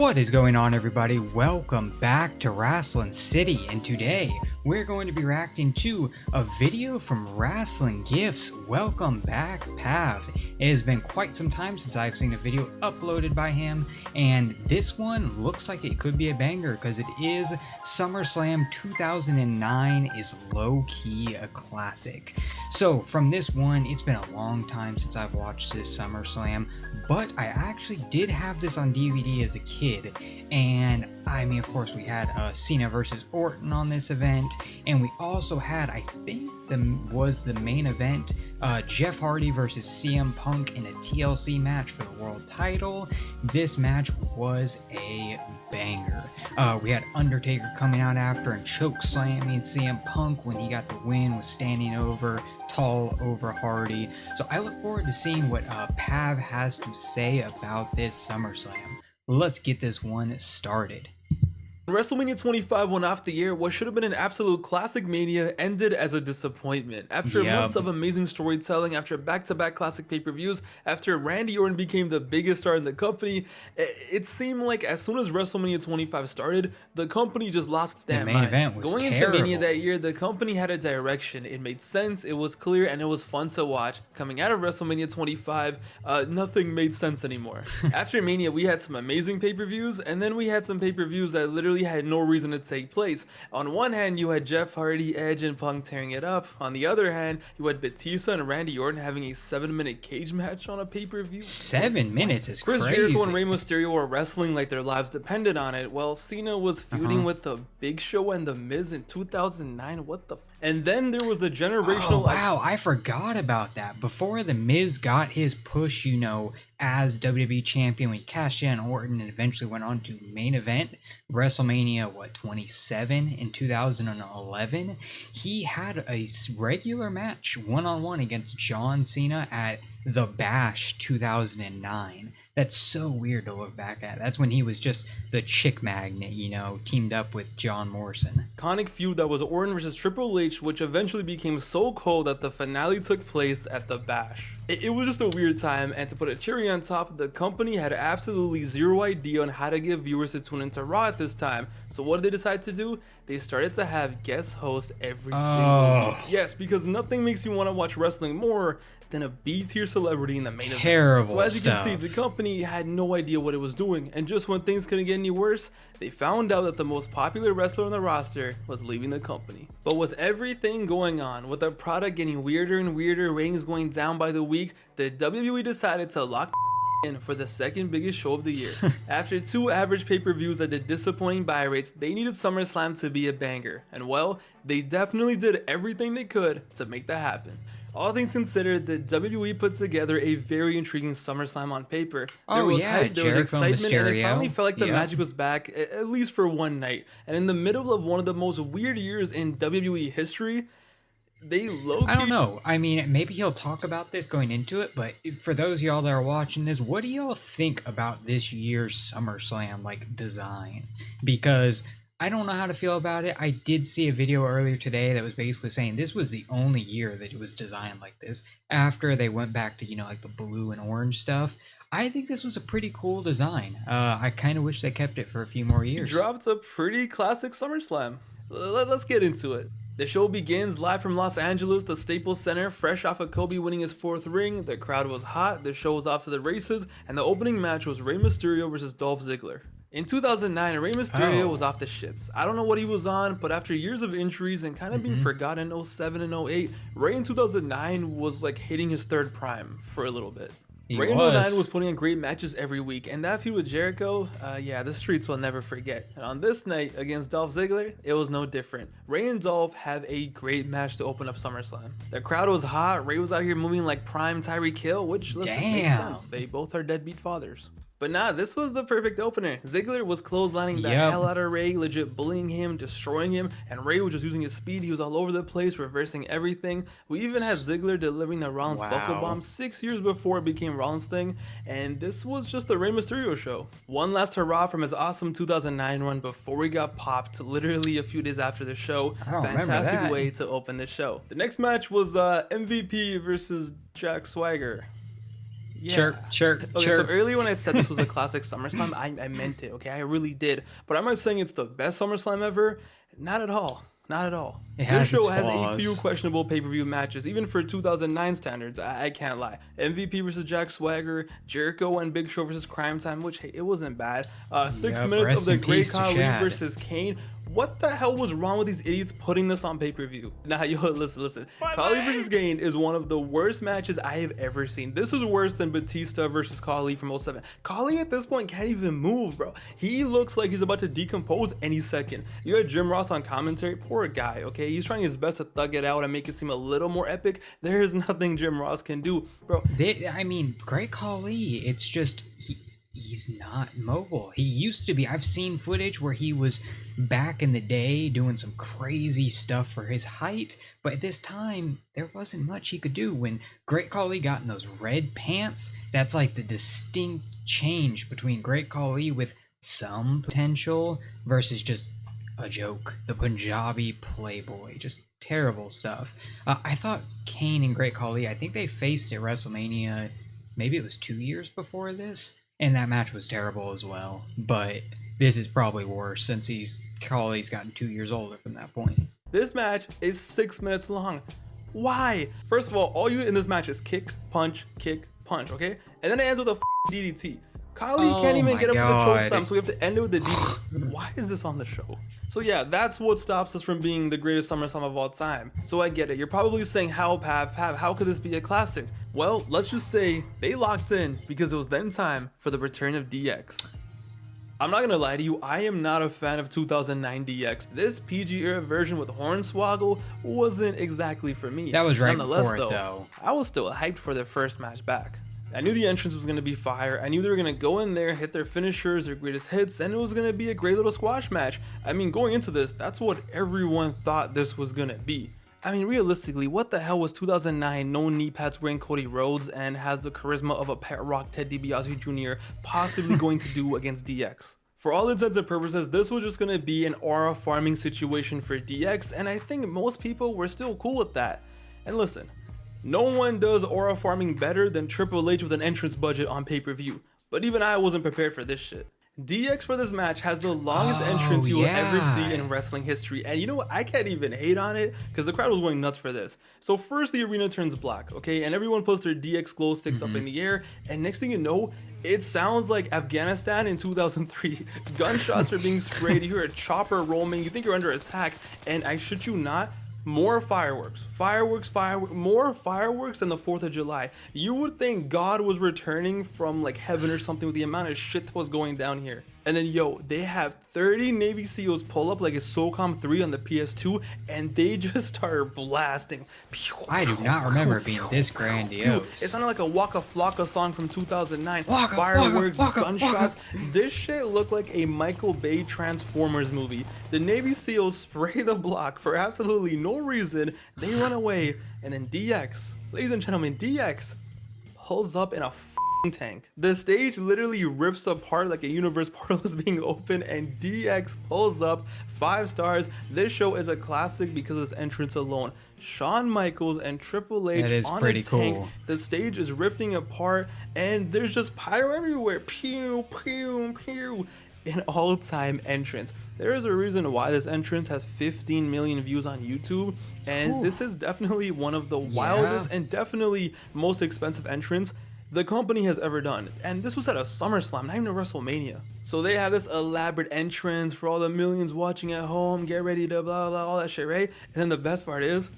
What is going on, everybody? Welcome back to Wrestling City, and today we're going to be reacting to a video from Wrestling Gifts. Welcome back, Pav. It has been quite some time since I've seen a video uploaded by him, and this one looks like it could be a banger because it is SummerSlam 2009 is low-key a classic. So from this one, it's been a long time since I've watched this SummerSlam, but I actually did have this on DVD as a kid. And I mean, of course, we had Cena versus Orton on this event, and we also had, I think, was the main event, Jeff Hardy versus CM Punk in a TLC match for the world title. This match was a banger. We had Undertaker coming out after and choke slamming CM Punk when he got the win, was standing tall over Hardy. So I look forward to seeing what Pav has to say about this SummerSlam. Let's get this one started. WrestleMania 25 went off the air. What should have been an absolute classic mania ended as a disappointment. After months of amazing storytelling, after back-to-back classic pay-per-views, after Randy Orton became the biggest star in the company, it seemed like as soon as WrestleMania 25 started, the company just lost its damn mind. The main event was Going terrible. into Mania that year, the company had a direction. It made sense, it was clear, and it was fun to watch. Coming out of WrestleMania 25, nothing made sense anymore. After Mania, we had some amazing pay-per-views, and then we had some pay-per-views that literally had no reason to take place. On one hand, you had Jeff Hardy, Edge, and Punk tearing it up. On the other hand, you had Batista and Randy Orton having a 7-minute cage match on a pay-per-view. 7 minutes is Chris crazy. Jericho and Rey Mysterio were wrestling like their lives depended on it, while Cena was feuding with The Big Show and The Miz in 2009. What the And then there was the generational... Oh, wow, I forgot about that. Before The Miz got his push, you know, as WWE champion, when he cashed in on Orton and eventually went on to main event WrestleMania 27 in 2011, he had a regular match one-on-one against John Cena at The Bash 2009. That's so weird to look back at. That's when he was just the chick magnet, you know, teamed up with John Morrison. Iconic feud that was Orton versus Triple H, which eventually became so cold that the finale took place at The Bash. It was just a weird time, and to put a cherry on top, the company had absolutely zero idea on how to get viewers to tune into Raw at this time. So what did they decide to do? They started to have guest hosts every single week. Yes, because nothing makes you want to watch wrestling more than a B-tier celebrity in the main event. Terrible So as you stuff. can see, the company had no idea what it was doing, and just when things couldn't get any worse, they found out that the most popular wrestler on the roster was leaving the company. But with everything going on, with the product getting weirder and weirder, ratings going down by the week, the WWE decided to lock in for the second biggest show of the year. After 2 average pay-per-views that did disappointing buy rates, they needed SummerSlam to be a banger. And well, they definitely did everything they could to make that happen. All things considered, the WWE put together a very intriguing SummerSlam on paper. There was hype, there was excitement, and it finally felt like the magic was back, at least for one night. And in the middle of one of the most weird years in WWE history, they low-key... I don't know. I mean, maybe he'll talk about this going into it, but for those of y'all that are watching this, what do y'all think about this year's SummerSlam, like, design? Because I don't know how to feel about it. I did see a video earlier today that was basically saying this was the only year that it was designed like this. After they went back to, you know, like the blue and orange stuff. I think this was a pretty cool design. I kind of wish they kept it for a few more years. Dropped a pretty classic SummerSlam. Let's get into it. The show begins live from Los Angeles, the Staples Center, fresh off of Kobe winning his 4th ring. The crowd was hot, the show was off to the races, and the opening match was Rey Mysterio versus Dolph Ziggler. In 2009, Rey Mysterio was off the shits. I don't know what he was on, but after years of injuries and kind of being forgotten in 07 and 08, Rey in 2009 was like hitting his 3rd prime for a little bit. Rey in 09 was putting on great matches every week, and that feud with Jericho, yeah, the streets will never forget. And on this night against Dolph Ziggler, it was no different. Rey and Dolph have a great match to open up SummerSlam. The crowd was hot, Rey was out here moving like prime Tyreek Hill, which, listen, makes sense. They both are deadbeat fathers. But nah, this was the perfect opener. Ziggler was clotheslining the hell out of Rey, legit bullying him, destroying him, and Rey was just using his speed. He was all over the place, reversing everything. We even had Ziggler delivering the Rollins buckle bomb 6 years before it became Rollins' thing, and this was just a Rey Mysterio show. One last hurrah from his awesome 2009 run before he got popped literally a few days after the show. Fantastic way to open the show. The next match was MVP versus Jack Swagger. Yeah. Chirp, chirp, Okay, chirp. so earlier when I said this was a classic SummerSlam, I meant it, okay? I really did. But am I saying it's the best SummerSlam ever? Not at all. Not at all. It This has its show has a few flaws. questionable pay-per-view matches, even for 2009 standards. I can't lie. MVP versus Jack Swagger, Jericho and Big Show versus Crime Time, which hey, it wasn't bad. 6 Yep, minutes of rest the in Great peace to Khali Shad. versus Kane. What the hell was wrong with these idiots putting this on pay-per-view? Nah, yo, listen. Khali versus Kane is one of the worst matches I have ever seen. This is worse than Batista versus Khali from 07. Khali at this point can't even move, bro. He looks like he's about to decompose any second. You had Jim Ross on commentary. Poor guy, okay? He's trying his best to thug it out and make it seem a little more epic. There is nothing Jim Ross can do, bro. I mean, Great Khali, it's just he's not mobile. He used to be. I've seen footage where he was back in the day doing some crazy stuff for his height, but at this time there wasn't much he could do. When Great Khali got in those red pants, that's like the distinct change between Great Khali with some potential versus just a joke. The Punjabi playboy, just terrible stuff. I thought Kane and Great Khali, I think they faced at WrestleMania, maybe it was 2 years before this, and that match was terrible as well. But this is probably worse since Khali's gotten 2 years older from that point. This match is 6 minutes long. Why? First of all you in this match is kick, punch, okay? And then it ends with a DDT. Khali can't even get up for the choke slam, so we have to end it with the DDT. Why is this on the show? So yeah, that's what stops us from being the greatest SummerSlam of all time. So I get it. You're probably saying, how, Pav, how could this be a classic? Well, let's just say they locked in because it was then time for the return of DX. I'm not gonna lie to you, I am not a fan of 2009 DX. This PG era version with Hornswoggle wasn't exactly for me. That was right Nonetheless, before it though. I was still hyped for their first match back. I knew the entrance was going to be fire. I knew they were going to go in there, hit their finishers, their greatest hits, and it was going to be a great little squash match. I mean, going into this, that's what everyone thought this was going to be. I mean, realistically, what the hell was 2009 no knee pads wearing Cody Rhodes and has the charisma of a pet rock Ted DiBiase Jr. possibly going to do against DX? For all intents and purposes, this was just going to be an aura farming situation for DX, and I think most people were still cool with that. And listen, no one does aura farming better than Triple H with an entrance budget on pay-per-view, but even I wasn't prepared for this shit. DX for this match has the longest entrance you will ever see in wrestling history, and you know what, I can't even hate on it because the crowd was going nuts for this. So first the arena turns black, okay, and everyone puts their DX glow sticks up in the air, and next thing you know, it sounds like Afghanistan in 2003. Gunshots are being sprayed, you hear a chopper roaming, you think you're under attack, and I shit you not, more fireworks, more fireworks than the 4th of July. You would think God was returning from like heaven or something with the amount of shit that was going down here. And then yo, they have 30 Navy SEALs pull up like it's SOCOM 3 on the PS2 and they just start blasting. I do not remember it being this grandiose. It sounded like a Waka Flocka song from 2009. Waka, Fireworks, waka, gunshots. This shit looked like a Michael Bay Transformers movie. The Navy SEALs spray the block for absolutely no reason. They run away, and then DX, ladies and gentlemen, DX pulls up in a tank. The stage literally rips apart like a universe portal is being opened, and DX pulls up. 5 stars. This show is a classic because of this entrance alone. Shawn Michaels and Triple H on a tank. Cool. The stage is rifting apart, and there's just pyro everywhere. Pew, pew, pew. An all-time entrance. There is a reason why this entrance has 15 million views on YouTube, and this is definitely one of the wildest and definitely most expensive entrants the company has ever done. And this was at a SummerSlam, not even a WrestleMania. So they have this elaborate entrance for all the millions watching at home, get ready to blah blah, all that shit, right? And then the best part is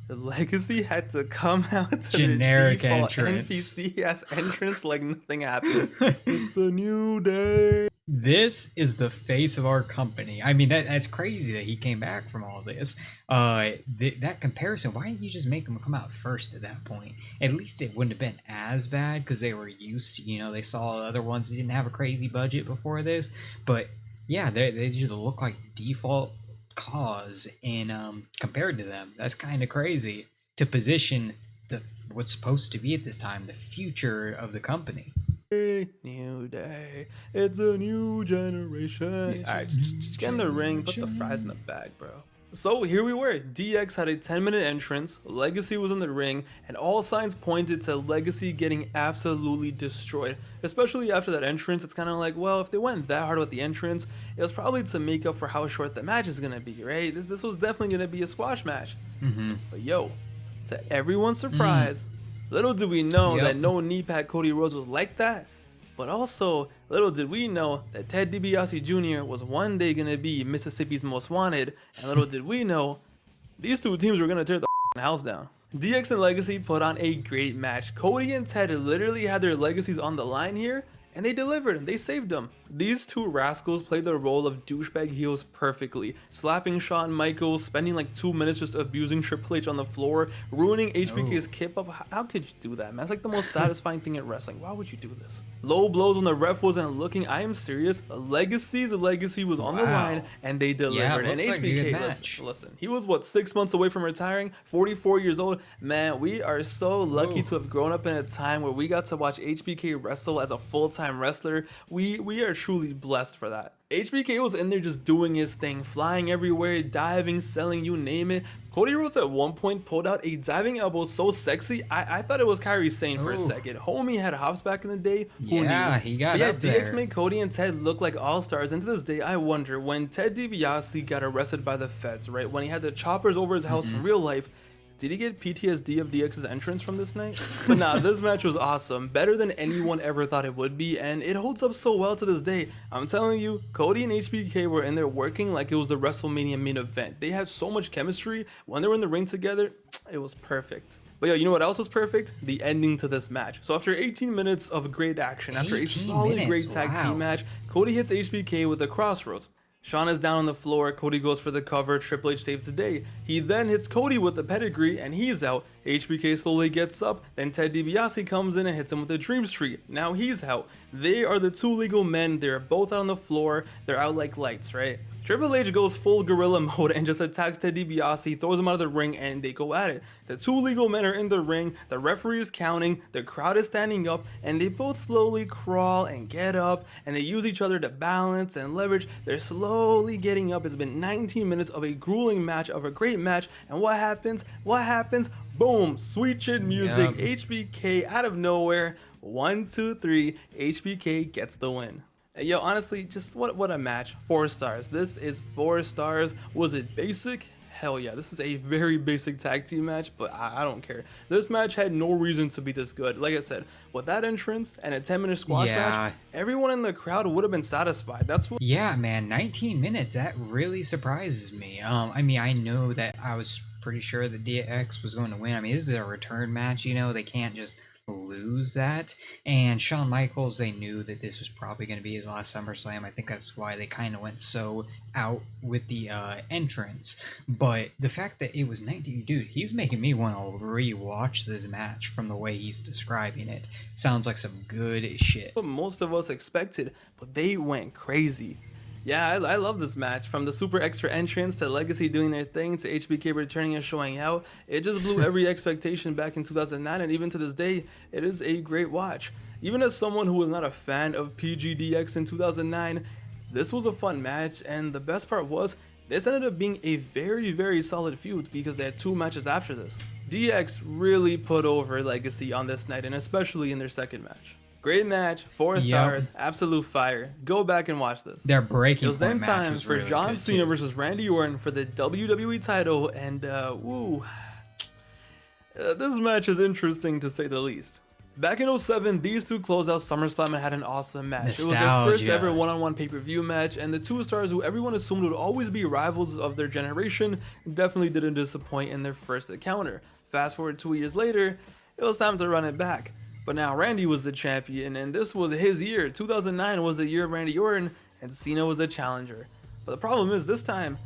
the Legacy had to come out to generic the default entrance. NPC ass entrance like nothing happened. It's a new day. This is the face of our company. I mean, that's crazy that he came back from all this. That comparison, why didn't you just make him come out first at that point? At least it wouldn't have been as bad because they were used to, you know, they saw other ones that didn't have a crazy budget before this. But yeah, they just look like default cause in compared to them. That's kind of crazy to position what's supposed to be at this time the future of the company. New day, it's a new generation. Alright, just get in the ring, put the fries in the bag, bro. So here we were, DX had a 10-minute entrance, Legacy was in the ring, and all signs pointed to Legacy getting absolutely destroyed. Especially after that entrance, it's kind of like, well, if they went that hard with the entrance, it was probably to make up for how short the match is going to be, right? This was definitely going to be a squash match. But yo, to everyone's surprise, little did we know that no knee pad Cody Rhodes was like that. But also, little did we know that Ted DiBiase Jr. was one day going to be Mississippi's Most Wanted, and little did we know these two teams were going to tear the house down. DX and Legacy put on a great match. Cody and Ted literally had their legacies on the line here, and they delivered. They saved them. These two rascals played the role of douchebag heels perfectly, slapping Shawn Michaels, spending like 2 minutes just abusing Triple H on the floor, ruining HBK's kip up. How could you do that, man? It's like the most satisfying thing at wrestling. Why would you do this? Low blows when the ref wasn't looking. I am serious. Legacy's legacy was on the line, and they delivered. And HBK, listen, he was what, 6 months away from retiring, 44 years old. Man, we are so lucky to have grown up in a time where we got to watch HBK wrestle as a full-time wrestler. We are truly blessed for that. HBK was in there just doing his thing, flying everywhere, diving, selling, you name it. Cody Rhodes at one point pulled out a diving elbow so sexy, I thought it was Kairi Sane for a second. Homie had hops back in the day. Who knew? He got up DX there. made Cody and Ted look like all-stars, and to this day, I wonder, when Ted DiBiase got arrested by the feds, right, when he had the choppers over his house in real life, did he get PTSD of DX's entrance from this night? But nah, this match was awesome. Better than anyone ever thought it would be, and it holds up so well to this day. I'm telling you, Cody and HBK were in there working like it was the WrestleMania main event. They had so much chemistry. When they were in the ring together, it was perfect. But yo, you know what else was perfect? The ending to this match. So after 18 minutes of great action, after a solid great tag team match, Cody hits HBK with the crossroads. Shawn is down on the floor, Cody goes for the cover, Triple H saves the day. He then hits Cody with the pedigree and he's out. HBK slowly gets up, then Ted DiBiase comes in and hits him with the Dream Street. Now he's out. They are the two legal men, they're both out on the floor, they're out like lights, right? Triple H goes full gorilla mode and just attacks Ted DiBiase, throws him out of the ring, and they go at it. The two legal men are in the ring, the referee is counting, the crowd is standing up, and they both slowly crawl and get up, and they use each other to balance and leverage. They're slowly getting up. It's been 19 minutes of a grueling match, of a great match, and what happens? What happens? Boom! Sweet chin music, HBK out of nowhere. 1, 2, 3, HBK gets the win. Yo, honestly, just what a match. 4 stars. This is 4 stars. Was it basic? Hell yeah, this is a very basic tag team match, but I don't care. This match had no reason to be this good. Like I said, with that entrance and a 10-minute squash match, everyone in the crowd would have been satisfied. That's what. Yeah, man, 19 minutes. That really surprises me. I mean, I know that I was pretty sure that DX was going to win. I mean, this is a return match, you know, they can't just lose that. And Shawn Michaels, they knew that this was probably going to be his last SummerSlam. I think that's why they kind of went so out with the entrance. But the fact that it was 19, dude, he's making me want to rewatch this match from the way he's describing it. Sounds like some good shit. What most of us expected, but they went crazy. Yeah, I love this match. From the super extra entrance to Legacy doing their thing to HBK returning and showing out, it just blew every expectation back in 2009, and even to this day, it is a great watch. Even as someone who was not a fan of PGDX in 2009, this was a fun match, and the best part was, this ended up being a very, very solid feud because they had 2 matches after this. DX really put over Legacy on this night, and especially in their second match. Great match, 4 stars, absolute fire. Go back and watch this. Their breaking point match was then time for really John good Cena too. versus Randy Orton for the WWE title, and this match is interesting to say the least. Back in 07, these two closed out SummerSlam and had an awesome match. Nostalgia. It was their first ever one-on-one pay-per-view match, and the 2 stars who everyone assumed would always be rivals of their generation definitely didn't disappoint in their first encounter. Fast forward 2 years later, it was time to run it back. But now Randy was the champion, and this was his year. 2009 was the year of Randy Orton, and Cena was the challenger. But the problem is, this time,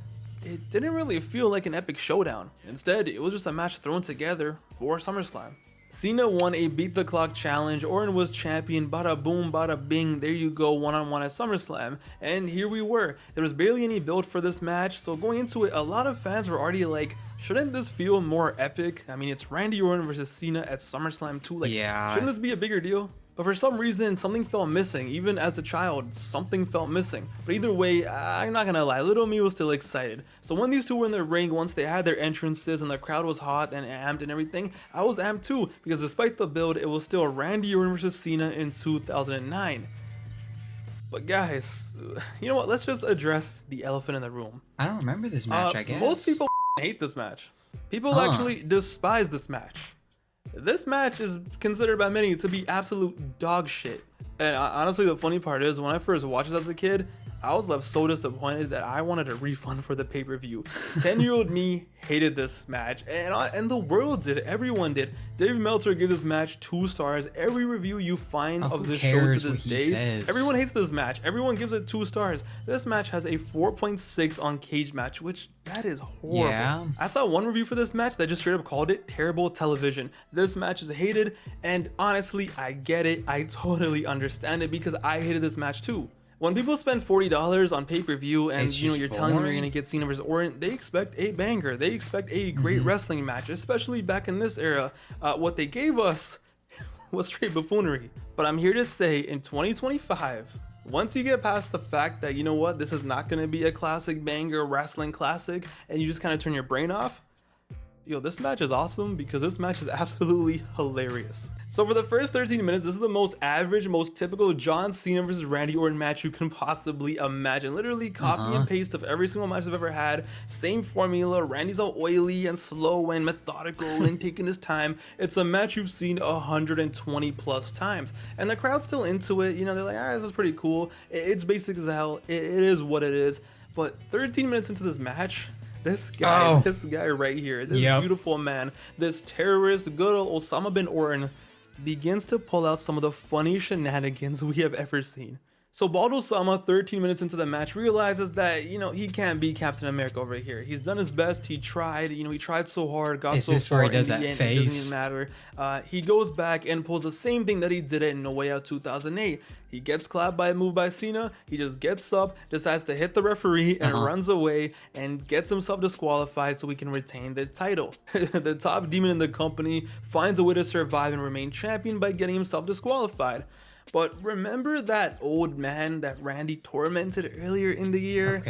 it didn't really feel like an epic showdown. Instead, it was just a match thrown together for SummerSlam. Cena won a beat the clock challenge, Orton was champion, bada boom, bada bing, there you go, one-on-one at SummerSlam, and here we were. There was barely any build for this match, so going into it, a lot of fans were already like, shouldn't this feel more epic? I mean, it's Randy Orton versus Cena at SummerSlam too, like, shouldn't this be a bigger deal? But for some reason, something felt missing. Even as a child, something felt missing. But either way, I'm not gonna lie, little me was still excited. So when these two were in the ring, once they had their entrances and the crowd was hot and amped and everything, I was amped too, because despite the build, it was still Randy Orton versus Cena in 2009. But guys, you know what? Let's just address the elephant in the room. I don't remember this match, I guess. Most people hate this match. People actually despise this match. This match is considered by many to be absolute dog shit. And honestly, the funny part is, when I first watched it as a kid, I was left so disappointed that I wanted a refund for the pay-per-view. 10-year-old me hated this match, and the world did. Everyone did. Dave Meltzer gave this match 2 stars. Every review you find of the show to this day, everyone hates this match. Everyone gives it 2 stars. This match has a 4.6 on Cage Match, which that is horrible. Yeah. I saw one review for this match that just straight up called it terrible television. This match is hated, and honestly, I get it. I totally understand it, because I hated this match too. When people spend $40 on pay-per-view and you're telling them you're gonna get Cena versus Orton, they expect a banger. They expect a great wrestling match, especially back in this era. What they gave us was straight buffoonery. But I'm here to say, in 2025, once you get past the fact that, you know what, this is not gonna be a classic banger wrestling classic, and you just kind of turn your brain off, yo, this match is awesome, because this match is absolutely hilarious. So for the first 13 minutes, this is the most average, most typical John Cena versus Randy Orton match you can possibly imagine. Literally copy and paste of every single match I've ever had. Same formula. Randy's all oily and slow and methodical and taking his time. It's a match you've seen 120 plus times. And the crowd's still into it. You know, they're like, alright, this is pretty cool. It's basic as hell. It is what it is. But 13 minutes into this match, this guy right here, this beautiful man, this terrorist, good old Osama bin Orton, begins to pull out some of the funniest shenanigans we have ever seen. So Bald Osama, 13 minutes into the match, realizes that, you know, he can't beat Captain America over here. He's done his best. He tried. You know, he tried so hard, got so far. In the end, it doesn't even matter. He goes back and pulls the same thing that he did in No Way Out 2008. He gets clapped by a move by Cena. He just gets up, decides to hit the referee, and runs away and gets himself disqualified so he can retain the title. The top demon in the company finds a way to survive and remain champion by getting himself disqualified. But remember that old man that Randy tormented earlier in the year,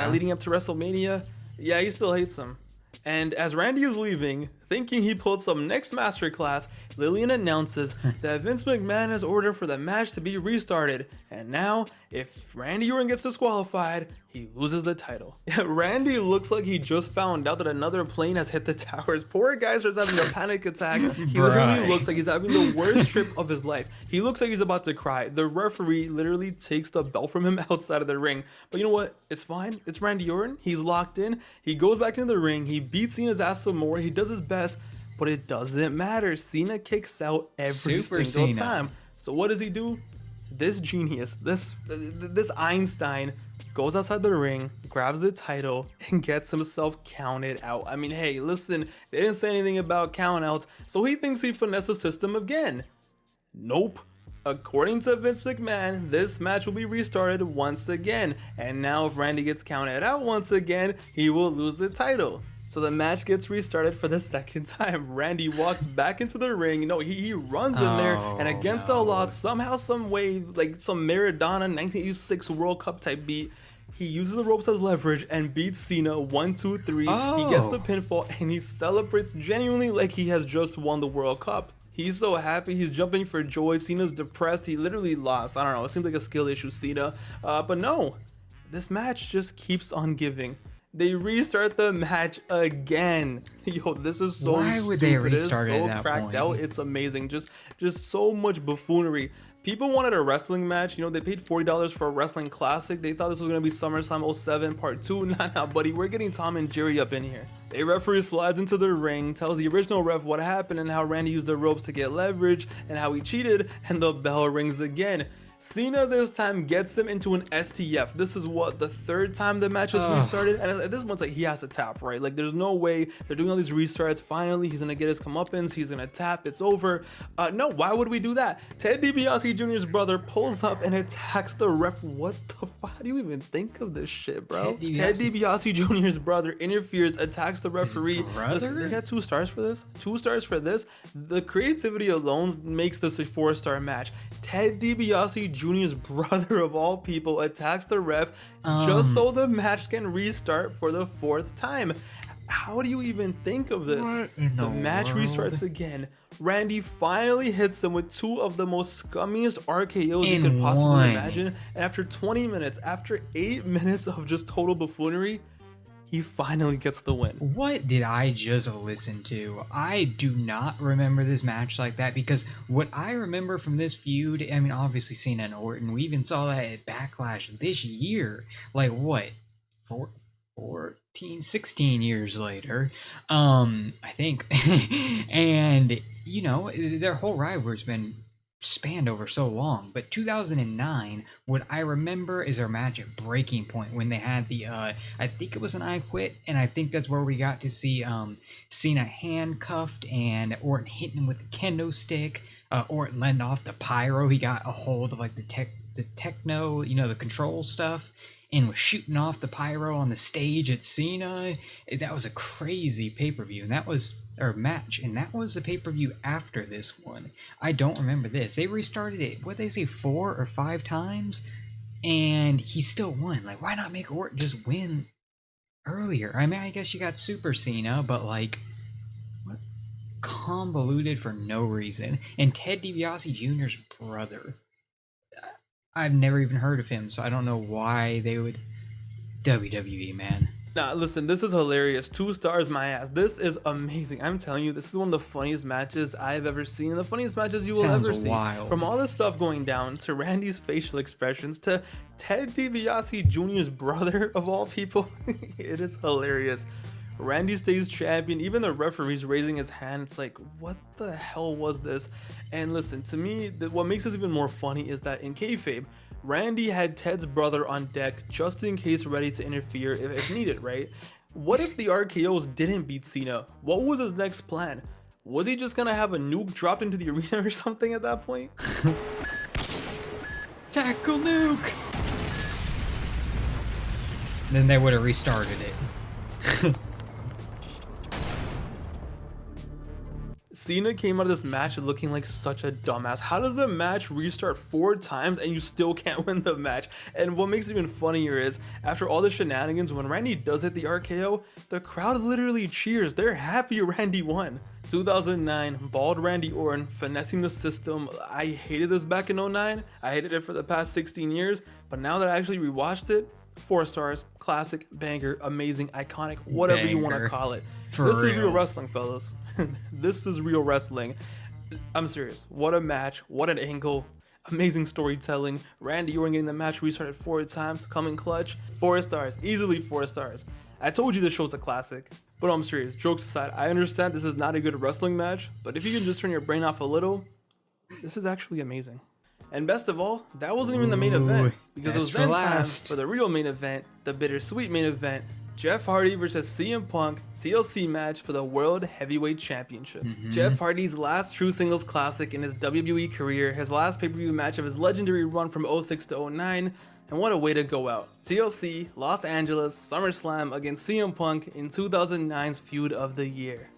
leading up to WrestleMania? Yeah, he still hates him. And as Randy is leaving, thinking he pulled some next masterclass, Lillian announces that Vince McMahon has ordered for the match to be restarted, and now, if Randy Orton gets disqualified, he loses the title. Randy looks like he just found out that another plane has hit the towers. Poor guy starts having a panic attack. He literally looks like he's having the worst trip of his life. He looks like he's about to cry. The referee literally takes the belt from him outside of the ring. But you know what? It's fine. It's Randy Orton. He's locked in. He goes back into the ring. He beats Cena's ass some more. He does his best. But it doesn't matter. Cena kicks out every single time. So what does he do? This genius, this Einstein, goes outside the ring, grabs the title, and gets himself counted out. I mean, hey, listen, they didn't say anything about countouts, so he thinks he finessed the system again. Nope. According to Vince McMahon, this match will be restarted once again, and now if Randy gets counted out once again, he will lose the title. So the match gets restarted for the second time. Randy walks back into the ring. No, he runs in there, and against all odds, somehow, some way, like some Maradona 1986 World Cup type beat, he uses the ropes as leverage and beats Cena 1, 2, 3. He gets the pinfall, and he celebrates genuinely like he has just won the World Cup. He's so happy. He's jumping for joy. Cena's depressed. He literally lost. I don't know. It seems like a skill issue, Cena. But no, this match just keeps on giving. They restart the match again. Yo, this is so Why would they restart it at that cracked point? out. It's amazing. Just so much buffoonery. People wanted a wrestling match. You know, they paid $40 for a wrestling classic. They thought this was gonna be SummerSlam 07 Part 2. Nah, buddy, we're getting Tom and Jerry up in here. A referee slides into the ring, tells the original ref what happened and how Randy used the ropes to get leverage and how he cheated, and the bell rings again. Cena this time gets him into an STF. This is what, the third time the match has restarted, and at this point, it's like he has to tap, right? Like there's no way they're doing all these restarts. Finally, he's gonna get his comeuppance. He's gonna tap. It's over. No, why would we do that? Ted DiBiase Jr.'s brother pulls up and attacks the ref. What the fuck? How do you even think of this shit, bro? Ted DiBiase Jr.'s brother interferes, attacks the referee. Listen, they got 2 stars for this. 2 stars for this. The creativity alone makes this a 4-star match. Ted DiBiase Jr.'s brother of all people attacks the ref just so the match can restart for the 4th time. How do you even think of this? The match restarts again. Randy finally hits him with 2 of the most scummiest RKOs you could possibly imagine. And after 20 minutes, after 8 minutes of just total buffoonery, he finally gets the win. What did I just listen to? I do not remember this match like that, because what I remember from this feud, I mean, obviously Cena and Orton, we even saw that at Backlash this year. Like what? 16 years later, I think. And, you know, their whole rivalry's been spanned over so long. But 2009, what I remember is our match at Breaking Point when they had the I think it was an I Quit, and I think that's where we got to see Cena handcuffed and Orton hitting him with the kendo stick. Orton letting off the pyro. He got a hold of like the techno, you know, the control stuff, and was shooting off the pyro on the stage at Cena. That was a crazy pay-per-view, and that was match, and that was the pay-per-view after this one. I don't remember this. They restarted it, what they say, 4 or 5 times, and he still won. Like, why not make Orton just win earlier? I mean, I guess you got Super Cena, but like, what? Convoluted for no reason. And Ted DiBiase Jr.'s brother, I've never even heard of him, so I don't know why they would. WWE, man. Nah, listen, this is hilarious. 2 stars, my ass. This is amazing. I'm telling you, this is one of the funniest matches I've ever seen, and the funniest matches you will ever see. From all this stuff going down, to Randy's facial expressions, to Ted DiBiase Jr.'s brother of all people, it is hilarious. Randy stays champion. Even the referee's raising his hand. It's like, what the hell was this? And listen, to me, what makes this even more funny is that in kayfabe, Randy had Ted's brother on deck just in case, ready to interfere if needed, right? What if the RKOs didn't beat Cena? What was his next plan? Was he just gonna have a nuke dropped into the arena or something at that point? Tackle nuke! Then they would have restarted it. Cena came out of this match looking like such a dumbass. How does the match restart 4 times and you still can't win the match? And what makes it even funnier is, after all the shenanigans, when Randy does hit the RKO, the crowd literally cheers. They're happy Randy won. 2009, bald Randy Orton finessing the system. I hated this back in 09. I hated it for the past 16 years. But now that I actually rewatched it, 4 stars, classic, banger, amazing, iconic, whatever you want to call it. This is real wrestling, fellas. This is real wrestling. I'm serious. What a match. What an angle. Amazing storytelling. Randy Orton getting the match restarted 4 times. Coming clutch. 4 stars. Easily 4 stars. I told you this show's a classic. But I'm serious. Jokes aside, I understand this is not a good wrestling match, but if you can just turn your brain off a little, this is actually amazing. And best of all, that wasn't even the main event, because it was then time for the real main event, the bittersweet main event, Jeff Hardy versus CM Punk TLC match for the World Heavyweight Championship. Jeff Hardy's last true singles classic in his WWE career, his last pay-per-view match of his legendary run from 06 to 09, and what a way to go out. TLC, Los Angeles, SummerSlam against CM Punk in 2009's Feud of the Year.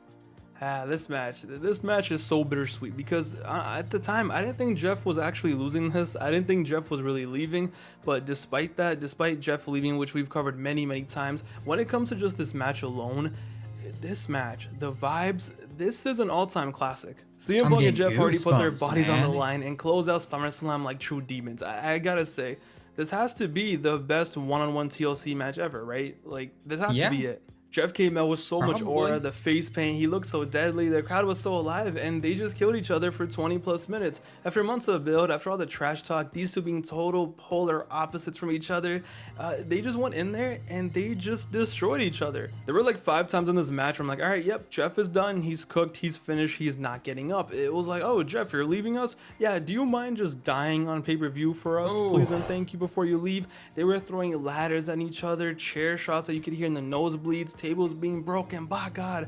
This match is so bittersweet, because at the time I didn't think Jeff was actually losing this. I didn't think Jeff was really leaving, but despite that, despite Jeff leaving, which we've covered many times, when it comes to just this match alone, this match, the vibes, this is an all-time classic. CM Punk and Jeff Hardy put their bodies on the line and close out SummerSlam like true demons. I gotta say, this has to be the best one-on-one TLC match ever, right? Like, this has to be it. Jeff came out with so much aura, the face paint, he looked so deadly, the crowd was so alive, and they just killed each other for 20 plus minutes. After months of build, after all the trash talk, these two being total polar opposites from each other, they just went in there and they just destroyed each other. There were like 5 times in this match where I'm like, all right, yep, Jeff is done, he's cooked, he's finished, he's not getting up. It was like, oh, Jeff, you're leaving us? Yeah, do you mind just dying on pay-per-view for us, please and thank you, before you leave? They were throwing ladders at each other, chair shots that you could hear in the nosebleeds, tables being broken, by God.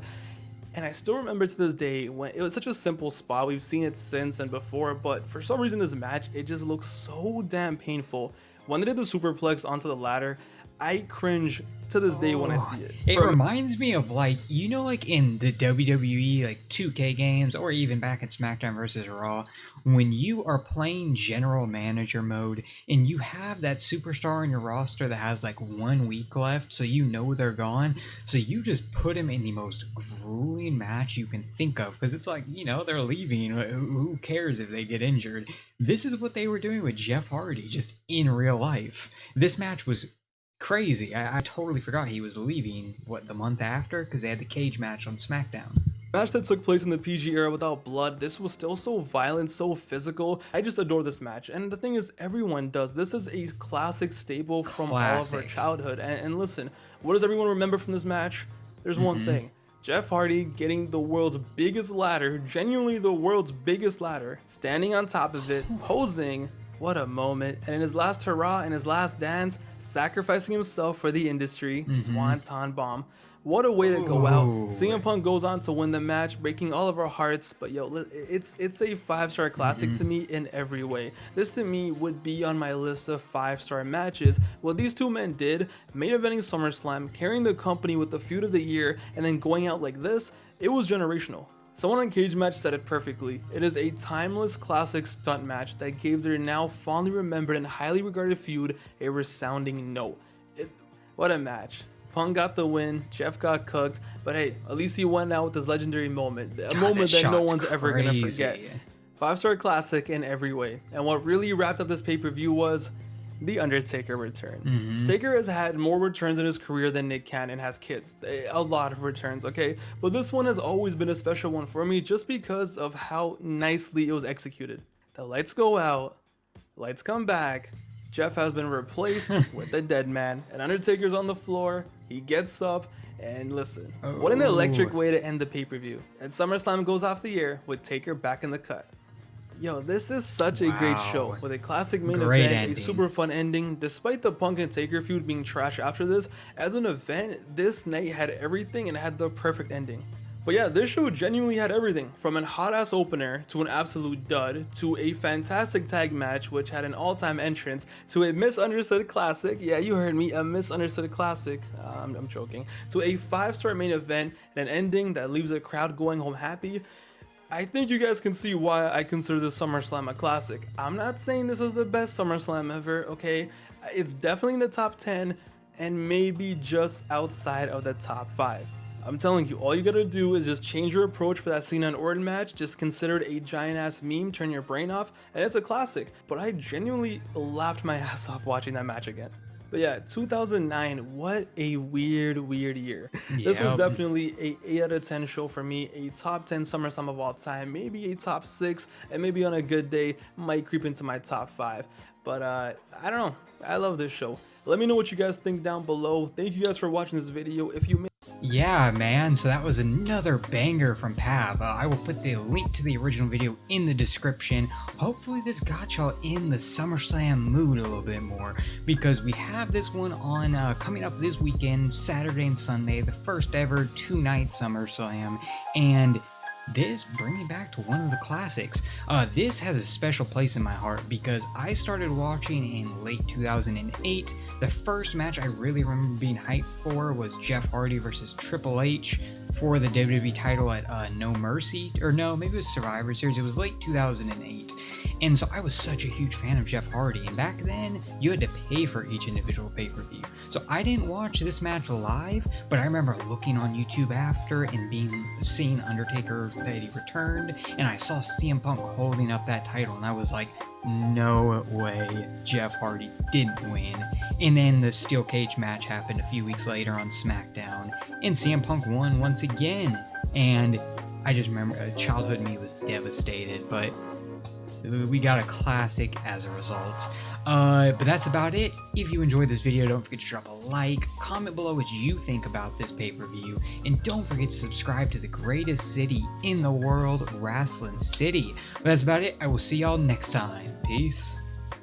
And I still remember to this day when it was such a simple spot. We've seen it since and before, but for some reason this match, it just looks so damn painful. When they did the superplex onto the ladder, I cringe to this day when I see it. It reminds me of, like, you know, like in the WWE like 2K games, or even back in SmackDown versus Raw, when you are playing general manager mode and you have that superstar in your roster that has like 1 week left, so you know they're gone, so you just put him in the most grueling match you can think of, because it's like, you know, they're leaving, who cares if they get injured? This is what they were doing with Jeff Hardy, just in real life. This match was crazy. I totally forgot he was leaving, what, the month after, because they had the cage match on SmackDown. Match that took place in the PG era without blood. This was still so violent, so physical. I just adore this match, and the thing is, everyone does. This is a classic staple from all of our childhood. And listen, what does everyone remember from this match? There's one thing: Jeff Hardy getting the world's biggest ladder, genuinely the world's biggest ladder, standing on top of it, posing. What a moment. And in his last hurrah, in his last dance, sacrificing himself for the industry, Swanton Bomb. What a way to go out. CM Punk goes on to win the match, breaking all of our hearts. But yo, it's a 5-star classic to me in every way. This to me would be on my list of 5-star matches. What these two men did, main eventing SummerSlam, carrying the company with the feud of the year, and then going out like this, it was generational. Someone on Cage Match said it perfectly. It is a timeless classic stunt match that gave their now fondly remembered and highly regarded feud a resounding no. What a match. Punk got the win, Jeff got cooked, but hey, at least he went out with this legendary moment. A moment that no one's ever gonna forget. 5-star classic in every way. And what really wrapped up this pay-per-view was the Undertaker return. Taker has had more returns in his career than Nick Cannon has kids. A lot of returns, okay? But this one has always been a special one for me just because of how nicely it was executed. The lights go out, lights come back, Jeff has been replaced with the dead man, and Undertaker's on the floor, he gets up, and listen, what an electric way to end the pay-per-view. And SummerSlam goes off the air with Taker back in the cut. Yo, this is such a great show, with a classic main event, a super fun ending. Despite the Punk and Taker feud being trash after this, as an event, this night had everything and had the perfect ending. But yeah, this show genuinely had everything, from an hot-ass opener to an absolute dud, to a fantastic tag match which had an all-time entrance, to a misunderstood classic, yeah, you heard me, a misunderstood classic, I'm joking, to a 5-star main event and an ending that leaves the crowd going home happy. I think you guys can see why I consider this SummerSlam a classic. I'm not saying this is the best SummerSlam ever, okay? It's definitely in the top 10 and maybe just outside of the top 5. I'm telling you, all you gotta do is just change your approach for that Cena and Orton match, just consider it a giant ass meme, turn your brain off, and it's a classic. But I genuinely laughed my ass off watching that match again. But yeah, 2009, what a weird year. This was definitely a 8 out of 10 show for me, a top 10 SummerSlam of all time, maybe a top 6, and maybe on a good day, might creep into my top 5. But I don't know, I love this show. Let me know what you guys think down below. Thank you guys for watching this video. If you Yeah, man, so that was another banger from Pav. I will put the link to the original video in the description. Hopefully this got y'all in the SummerSlam mood a little bit more, because we have this one on coming up this weekend, Saturday and Sunday, the first ever 2-night SummerSlam, and this brings me back to one of the classics. This has a special place in my heart because I started watching in late 2008. The first match I really remember being hyped for was Jeff Hardy versus Triple H for the WWE title at No Mercy, or no, maybe it was Survivor Series. It was late 2008. And so I was such a huge fan of Jeff Hardy, and back then you had to pay for each individual pay-per-view. So I didn't watch this match live, but I remember looking on YouTube after and seeing Undertaker that he returned, and I saw CM Punk holding up that title, and I was like, no way Jeff Hardy didn't win. And then the steel cage match happened a few weeks later on SmackDown, and CM Punk won once again. And I just remember childhood me was devastated, but we got a classic as a result. But that's about it. If you enjoyed this video, don't forget to drop a like, comment below what you think about this pay-per-view, and don't forget to subscribe to the greatest city in the world, Wrestling City. But that's about it. I will see y'all next time. Peace.